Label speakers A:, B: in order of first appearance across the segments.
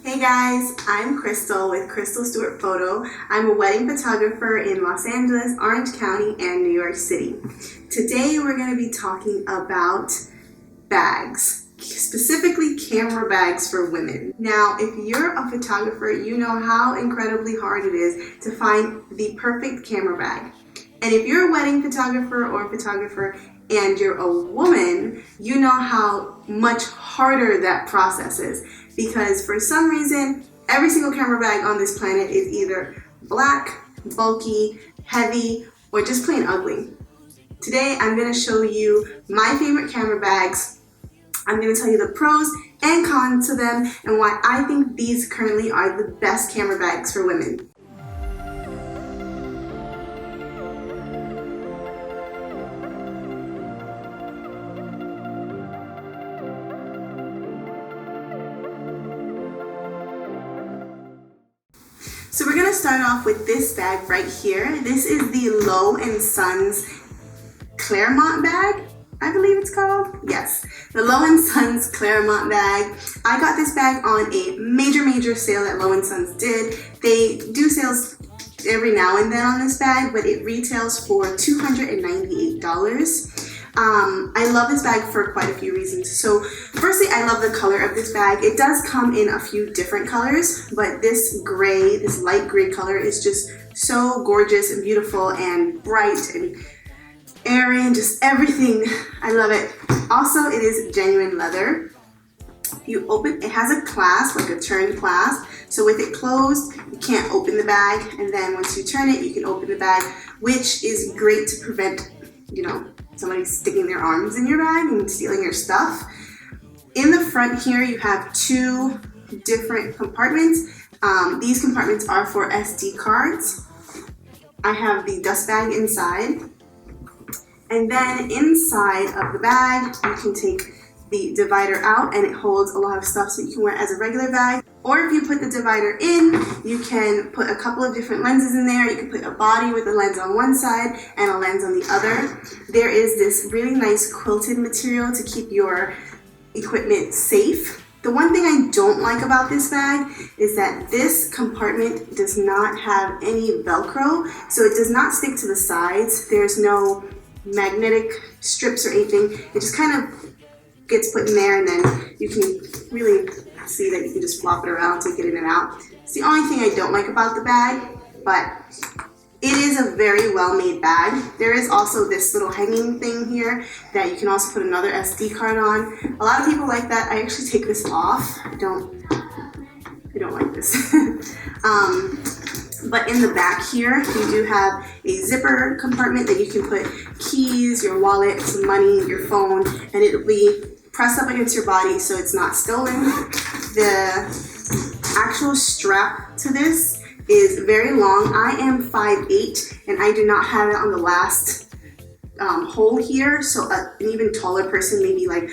A: Hey guys, I'm Crystal with Crystal Stewart Photo. I'm a wedding photographer in Los Angeles, Orange County, and New York City. Today we're going to be talking about bags, specifically camera bags for women. Now, if you're a photographer, you know how incredibly hard it is to find the perfect camera bag. And if you're a wedding photographer or photographer and you're a woman, you know how much harder that process is. Because for some reason, every single camera bag on this planet is either black, bulky, heavy, or just plain ugly. Today, I'm going to show you my favorite camera bags. I'm going to tell you the pros and cons to them and why I think these currently are the best camera bags for women. So we're going to start off with this bag right here. This is the Lowenstein Clermont bag, I believe it's called. Yes, the Lowenstein Clermont bag. I got this bag on a major sale that Lowenstein did. They do sales every now and then on this bag, but it retails for $298. I love this bag for quite a few reasons. So firstly, I love the color of this bag. It does come in a few different colors, but this gray, this light gray color is just so gorgeous and beautiful and bright and airy and just everything. I love it. Also, it is genuine leather. You open, it has a clasp, like a turn clasp. So with it closed, you can't open the bag. And then once you turn it, you can open the bag, which is great to prevent, somebody sticking their arms in your bag and stealing your stuff. In the front here, you have two different compartments. These compartments are for SD cards. I have the dust bag inside. And then inside of the bag, you can take the divider out and it holds a lot of stuff so you can wear it as a regular bag. Or if you put the divider in, you can put a couple of different lenses in there. You can put a body with a lens on one side and a lens on the other. There is this really nice quilted material to keep your equipment safe. The one thing I don't like about this bag is that this compartment does not have any Velcro, so it does not stick to the sides. There's no magnetic strips or anything. It just kind of gets put in there and then you can really see that you can just flop it around, take it in and out. It's the only thing I don't like about the bag, but it is a very well-made bag. There is also this little hanging thing here that you can also put another SD card on. A lot of people like that. I actually take this off. I don't like this. But in the back here, you do have a zipper compartment that you can put keys, your wallet, some money, your phone, and it'll be pressed up against your body so it's not stolen. The actual strap to this is very long. I am 5'8", and I do not have it on the last hole here, so an even taller person, maybe like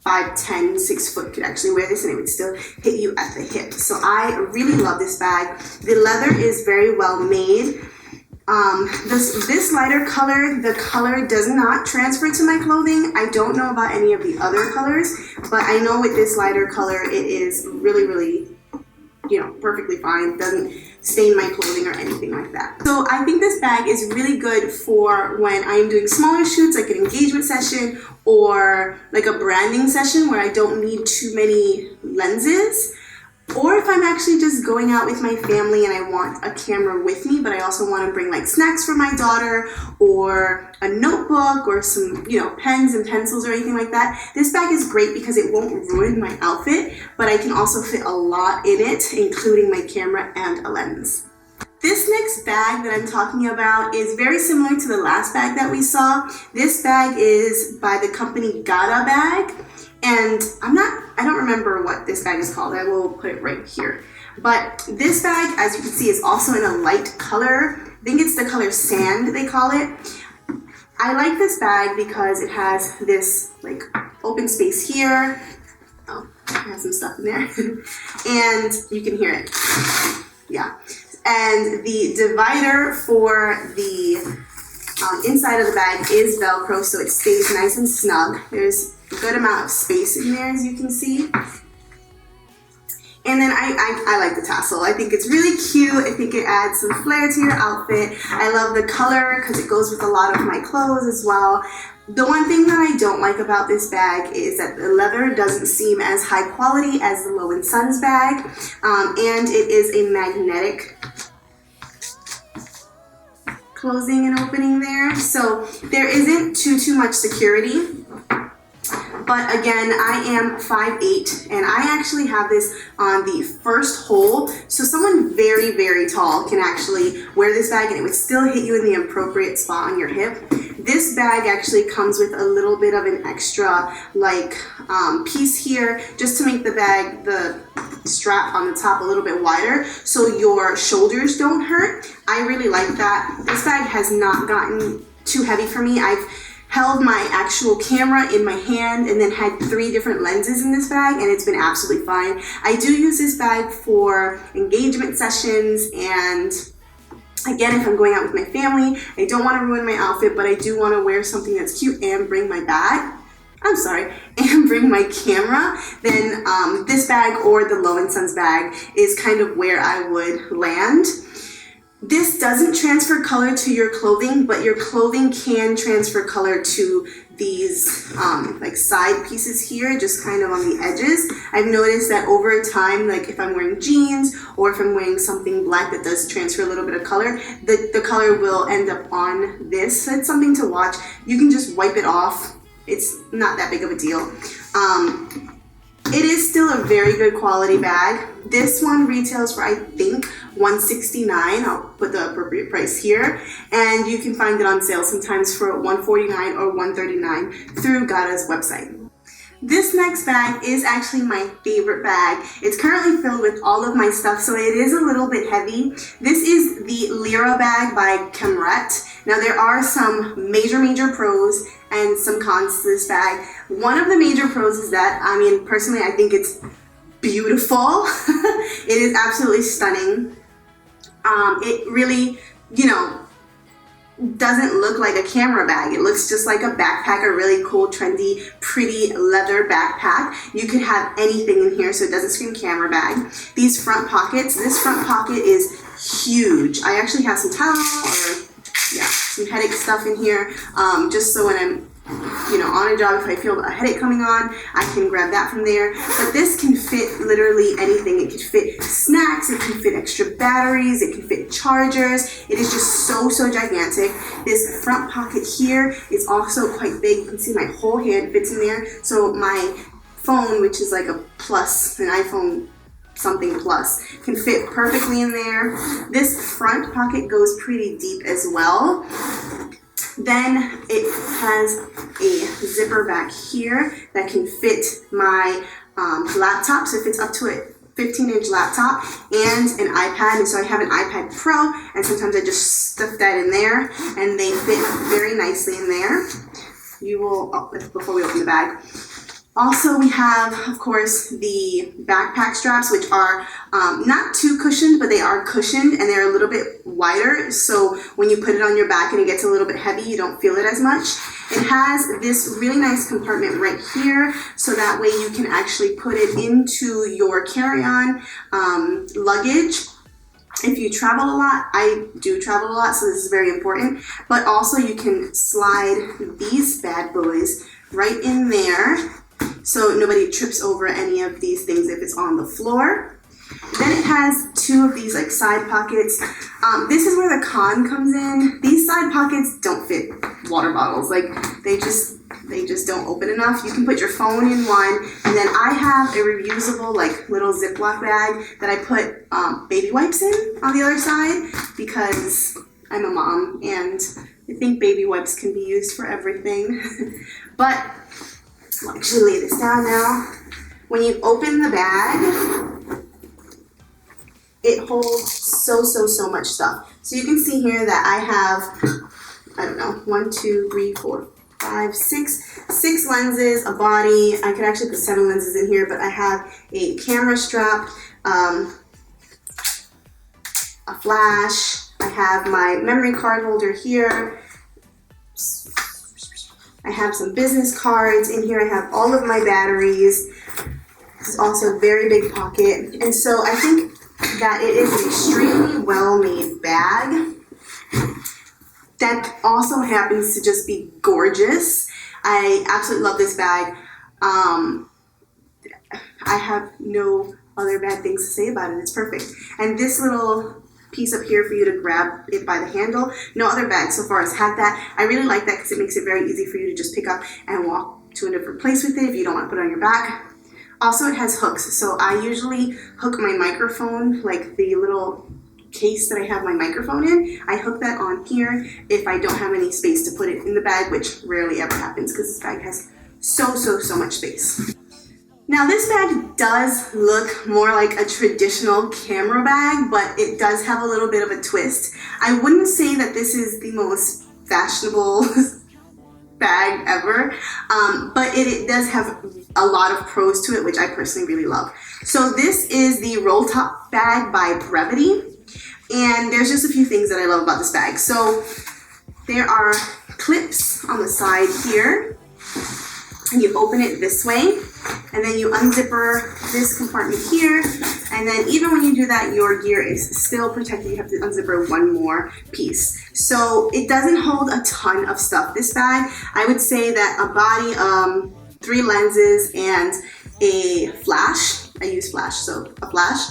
A: 5'10", 6 foot, could actually wear this and it would still hit you at the hip. So I really love this bag. The leather is very well made. This lighter color, the color does not transfer to my clothing. I don't know about any of the other colors, but I know with this lighter color, it is really, perfectly fine. It doesn't stain my clothing or anything like that. So I think this bag is really good for when I'm doing smaller shoots, like an engagement session or like a branding session where I don't need too many lenses. Or if I'm actually just going out with my family and I want a camera with me, but I also want to bring like snacks for my daughter or a notebook or some, pens and pencils or anything like that. This bag is great because it won't ruin my outfit, but I can also fit a lot in it, including my camera and a lens. This next bag that I'm talking about is very similar to the last bag that we saw. This bag is by the company Lira Bag. And I don't remember what this bag is called. I will put it right here. But this bag, as you can see, is also in a light color. I think it's the color sand, they call it. I like this bag because it has this like open space here. Oh, I have some stuff in there. And you can hear it. Yeah. And the divider for the inside of the bag is Velcro, so it stays nice and snug. There's a good amount of space in there, as you can see. And then I like the tassel. I think it's really cute. I think it adds some flair to your outfit. I love the color because it goes with a lot of my clothes as well. The one thing that I don't like about this bag is that the leather doesn't seem as high quality as the Low & Sons bag. And it is a magnetic closing and opening there. So there isn't too much security. But again, I am 5'8", and I actually have this on the first hole. So someone very, very tall can actually wear this bag and it would still hit you in the appropriate spot on your hip. This bag actually comes with a little bit of an extra piece here just to make the bag, the strap on the top a little bit wider so your shoulders don't hurt. I really like that. This bag has not gotten too heavy for me. I've held my actual camera in my hand and then had 3 different lenses in this bag, and it's been absolutely fine. I do use this bag for engagement sessions, and again, if I'm going out with my family, I don't want to ruin my outfit, but I do want to wear something that's cute and bring my bag. And bring my camera, then this bag or the Low & Sons bag is kind of where I would land. This doesn't transfer color to your clothing, but your clothing can transfer color to these side pieces here, just kind of on the edges. I've noticed that over time, like if I'm wearing jeans or if I'm wearing something black that does transfer a little bit of color, the color will end up on this. So it's something to watch. You can just wipe it off. It's not that big of a deal. It is still a very good quality bag. This one retails for, I think, $169. I'll put the appropriate price here. And you can find it on sale sometimes for $149 or $139 through Gada's website. This next bag is actually my favorite bag. It's currently filled with all of my stuff, so it is a little bit heavy. This is the Lira Bag by Clermont. Now there are some major pros and some cons to this bag. One of the major pros is that, personally I think it's beautiful. It is absolutely stunning. It really, doesn't look like a camera bag. It looks just like a backpack, a really cool, trendy, pretty leather backpack. You could have anything in here, so it doesn't scream camera bag. These front pockets, this front pocket is huge. I actually have some towel some headache stuff in here, just so when I'm on a job, if I feel a headache coming on, I can grab that from there. But this can fit literally anything. It can fit snacks, it can fit extra batteries, it can fit chargers. It is just so gigantic. This front pocket here is also quite big. You can see my whole hand fits in there. So my phone, which is like a plus, an iPhone something plus, can fit perfectly in there. This front pocket goes pretty deep as well. Then it has a zipper back here that can fit my laptop, so it fits up to a 15-inch laptop and an iPad. And so I have an iPad Pro, and sometimes I just stuff that in there, and they fit very nicely in there. Before we open the bag. Also, we have, of course, the backpack straps, which are not too cushioned, but they are cushioned, and they're a little bit wider. So when you put it on your back and it gets a little bit heavy, you don't feel it as much. It has this really nice compartment right here, so that way you can actually put it into your carry-on luggage. If you travel a lot, I do travel a lot, so this is very important. But also you can slide these bad boys right in there, so nobody trips over any of these things if it's on the floor. Then it has 2 of these side pockets. This is where the con comes in. These side pockets don't fit water bottles. They just don't open enough. You can put your phone in one, and then I have a reusable little Ziploc bag that I put baby wipes in on the other side, because I'm a mom and I think baby wipes can be used for everything. But I'll actually lay this down now. When you open the bag, it holds so much stuff. So you can see here that I have, 1, 2, 3, 4, 5, 6 lenses, a body. I could actually put 7 lenses in here, but I have a camera strap, a flash. I have my memory card holder here. I have some business cards in here. I have all of my batteries. This is also a very big pocket. And so I think that it is an extremely well-made bag that also happens to just be gorgeous. I absolutely love this bag. I have no other bad things to say about it. It's perfect. And this little piece up here for you to grab it by the handle, no other bag so far has had that. I really like that because it makes it very easy for you to just pick up and walk to a different place with it if you don't want to put it on your back. Also, it has hooks, so I usually hook my microphone, like the little case that I have my microphone in. I hook that on here if I don't have any space to put it in the bag, which rarely ever happens because this bag has so much space. Now this bag does look more like a traditional camera bag, but it does have a little bit of a twist. I wouldn't say that this is the most fashionable bag ever, but it does have a lot of pros to it, which I personally really love. So this is the Roll Top bag by Brevity, and there's just a few things that I love about this bag. So there are clips on the side here, and you open it this way, and then you unzipper this compartment here, and then even when you do that, your gear is still protected. You have to unzipper one more piece. So it doesn't hold a ton of stuff. This bag, I would say that a body, 3 lenses, and a flash. I use flash, so a flash.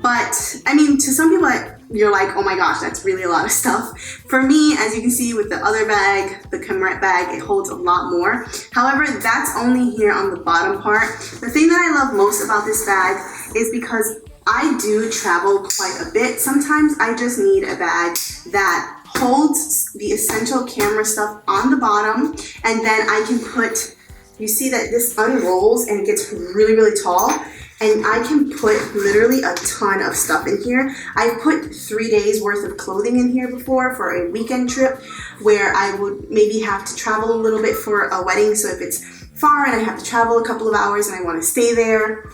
A: But I mean, to some people, you're like, oh my gosh, that's really a lot of stuff. For me, as you can see with the other bag, the Clermont bag, it holds a lot more. However, that's only here on the bottom part. The thing that I love most about this bag is because I do travel quite a bit. Sometimes I just need a bag that holds the essential camera stuff on the bottom, and then I can put, you see that this unrolls and it gets really tall. And I can put literally a ton of stuff in here. I've put 3 days worth of clothing in here before for a weekend trip where I would maybe have to travel a little bit for a wedding. So if it's far and I have to travel a couple of hours and I want to stay there,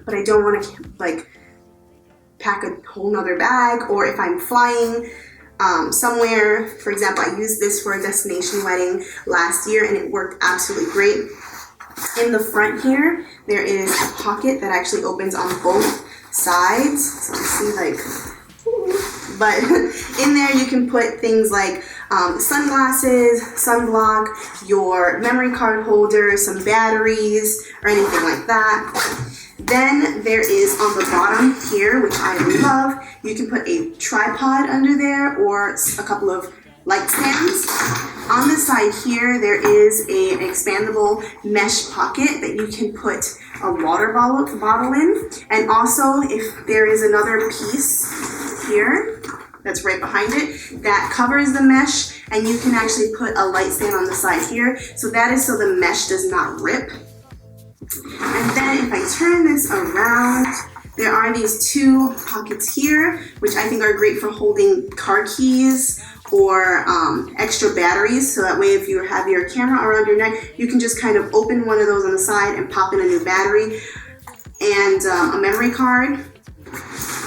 A: but I don't want to like pack a whole nother bag, or if I'm flying somewhere, for example, I used this for a destination wedding last year and it worked absolutely great. In the front here, there is a pocket that actually opens on both sides. So you see, like, but in there you can put things like sunglasses, sunblock, your memory card holder, some batteries, or anything like that. Then there is on the bottom here, which I love, you can put a tripod under there or a couple of light stands. On the side here, there is an expandable mesh pocket that you can put a water bottle in. And also, if there is another piece here that's right behind it that covers the mesh, and you can actually put a light stand on the side here. So that is so the mesh does not rip. And then if I turn this around, there are these 2 pockets here, which I think are great for holding car keys or extra batteries. So that way if you have your camera around your neck, you can just kind of open one of those on the side and pop in a new battery and a memory card.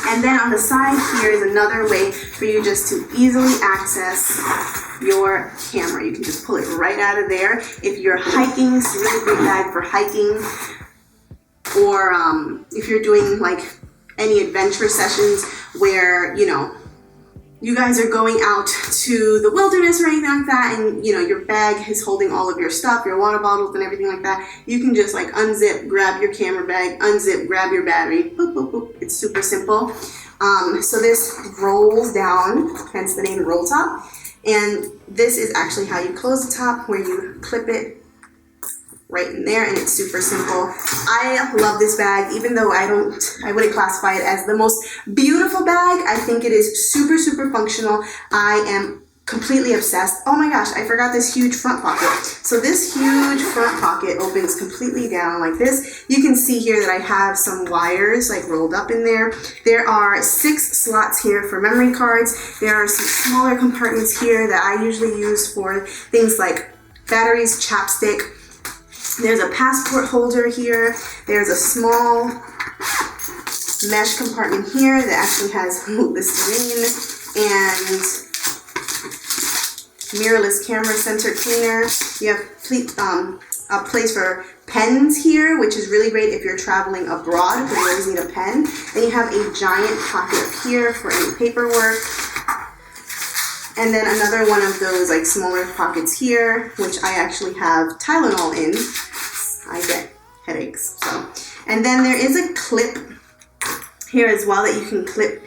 A: And then on the side here is another way for you just to easily access your camera. You can just pull it right out of there. If you're hiking, it's a really great bag for hiking. Or if you're doing like any adventure sessions where, you know, you guys are going out to the wilderness or anything like that, and you know your bag is holding all of your stuff, your water bottles and everything like that, you can just like unzip, grab your camera bag, unzip, grab your battery, boop, boop, boop. It's super simple. So this rolls down, hence the name Roll Top, and this is actually how you close the top, where you clip it right in there, and it's super simple. I love this bag, even though I wouldn't classify it as the most beautiful bag. I think it is super functional. I am completely obsessed. Oh my gosh, I forgot this huge front pocket. So this huge front pocket opens completely down like this. You can see here that I have some wires like rolled up in there. There are 6 slots here for memory cards. There are some smaller compartments here that I usually use for things like batteries, chapstick. There's a passport holder here. There's a small mesh compartment here that actually has Listerine and mirrorless camera center cleaner. You have a place for pens here, which is really great if you're traveling abroad because you always need a pen. Then you have a giant pocket up here for any paperwork. And then another one of those like smaller pockets here, which I actually have Tylenol in. I get headaches, so. And then there is a clip here as well that you can clip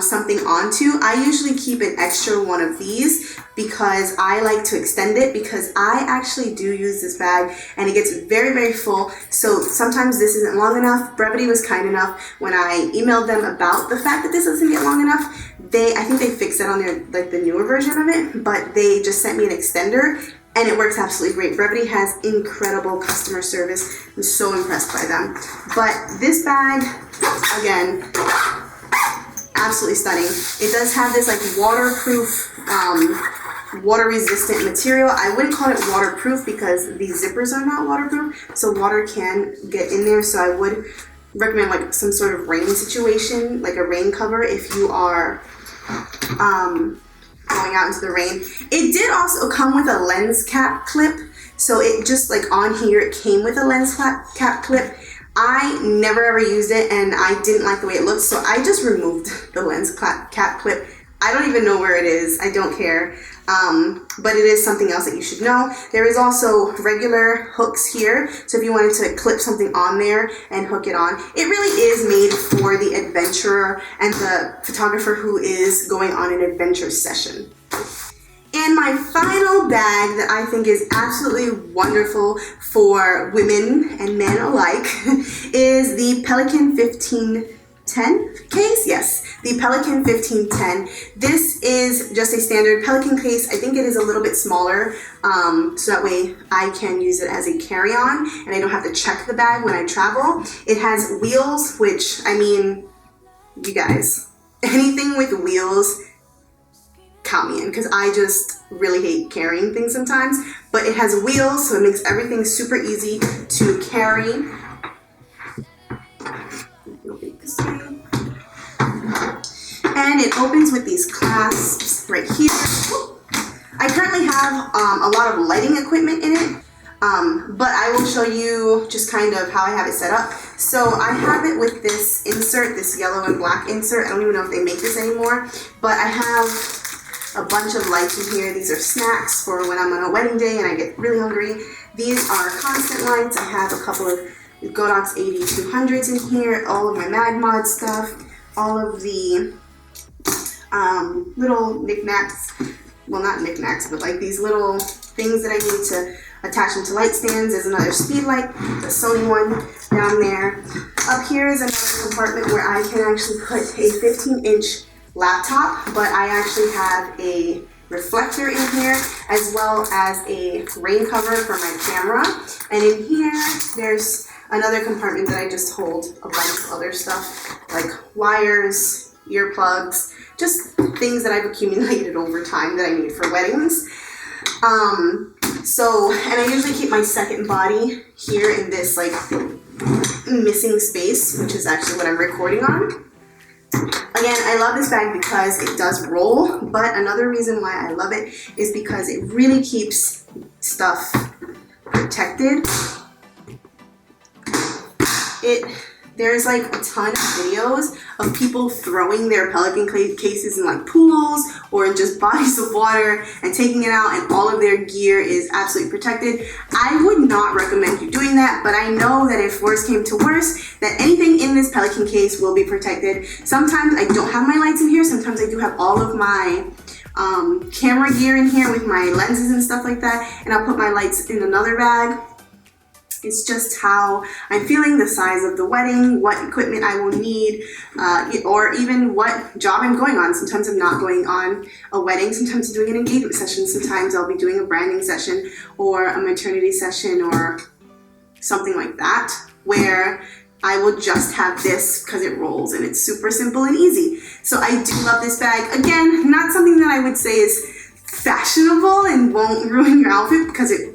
A: something onto. I usually keep an extra one of these because I like to extend it, because I actually do use this bag and it gets very, very full. So sometimes this isn't long enough. Brevity was kind enough when I emailed them about the fact that this doesn't get long enough. I think they fixed it on their, like the newer version of it, but they just sent me an extender and it works absolutely great. Brevity has incredible customer service. I'm so impressed by them. But this bag, again, absolutely stunning. It does have this like waterproof, water resistant material. I wouldn't call it waterproof because these zippers are not waterproof, so water can get in there. So I would recommend like some sort of rain situation, like a rain cover if you are going out into the rain. It did also come with a lens cap clip, so it just like on here it came with a lens cap clip. I never ever used it and I didn't like the way it looked, so I just removed the lens cap clip. I don't even know where it is. I don't care. But it is something else that you should know. There is also regular hooks here, so if you wanted to clip something on there and hook it on, it really is made for the adventurer and the photographer who is going on an adventure session. And my final bag that I think is absolutely wonderful for women and men alike is the Pelican 1510 case. Yes, the Pelican 1510. This is just a standard Pelican case. I think it is a little bit smaller, so that way I can use it as a carry-on and I don't have to check the bag when I travel. It has wheels, which, I mean, you guys, anything with wheels, count me in, because I just really hate carrying things sometimes. But it has wheels, so it makes everything super easy to carry. And it opens with these clasps right here. I currently have a lot of lighting equipment in it, but I will show you just kind of how I have it set up. So I have it with this insert, this yellow and black insert. I don't even know if they make this anymore, but I have a bunch of lights in here. These are snacks for when I'm on a wedding day and I get really hungry. These are constant lights. I have a couple of Godox 8200s in here, all of my MagMod stuff, all of the little knickknacks, well, not knickknacks, but like these little things that I need to attach them to light stands. There's another speed light, the Sony one down there. Up here is another compartment where I can actually put a 15-inch laptop, but I actually have a reflector in here as well as a rain cover for my camera. And in here, there's another compartment that I just hold a bunch of other stuff like wires, earplugs, just things that I've accumulated over time that I need for weddings. And I usually keep my second body here in this like missing space, which is actually what I'm recording on. Again, I love this bag because it does roll, but another reason why I love it is because it really keeps stuff protected. There's like a ton of videos of people throwing their Pelican cases in like pools or in just bodies of water and taking it out, and all of their gear is absolutely protected. I would not recommend you doing that, but I know that if worse came to worse, that anything in this Pelican case will be protected. Sometimes I don't have my lights in here. Sometimes I do have all of my camera gear in here with my lenses and stuff like that, and I'll put my lights in another bag. It's just how I'm feeling, the size of the wedding, what equipment I will need, or even what job I'm going on. Sometimes I'm not going on a wedding, sometimes I'm doing an engagement session, sometimes I'll be doing a branding session or a maternity session or something like that, where I will just have this because it rolls and it's super simple and easy. So I do love this bag. Again, not something that I would say is fashionable and won't ruin your outfit, because it's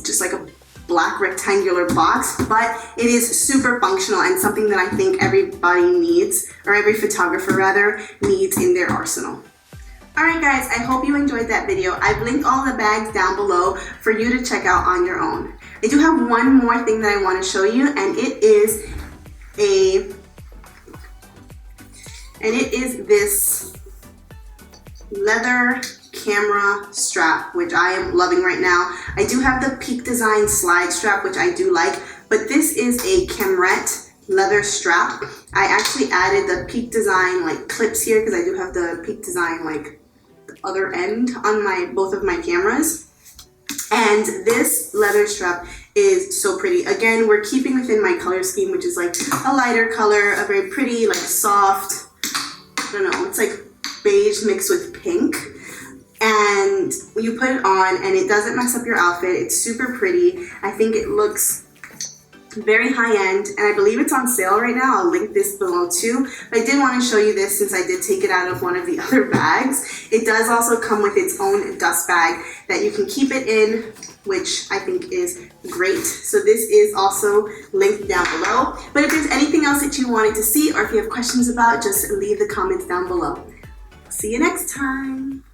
A: just like a black rectangular box, but it is super functional and something that I think everybody needs, or every photographer rather, needs in their arsenal. Alright guys, I hope you enjoyed that video. I've linked all the bags down below for you to check out on your own. I do have one more thing that I want to show you, and it is this leather camera strap, which I am loving right now. I do have the Peak Design slide strap, which I do like, but this is a camrette leather strap. I actually added the Peak Design like clips here because I do have the Peak Design like the other end on both of my cameras. And this leather strap is so pretty. Again, we're keeping within my color scheme, which is like a lighter color, a very pretty, like soft, I don't know, it's like beige mixed with pink. And you put it on and it doesn't mess up your outfit. It's super pretty. I think it looks very high-end, and I believe it's on sale right now. I'll link this below too. But I did want to show you this since I did take it out of one of the other bags. It does also come with its own dust bag that you can keep it in, which I think is great. So this is also linked down below. But if there's anything else that you wanted to see or if you have questions about, just leave the comments down below. See you next time.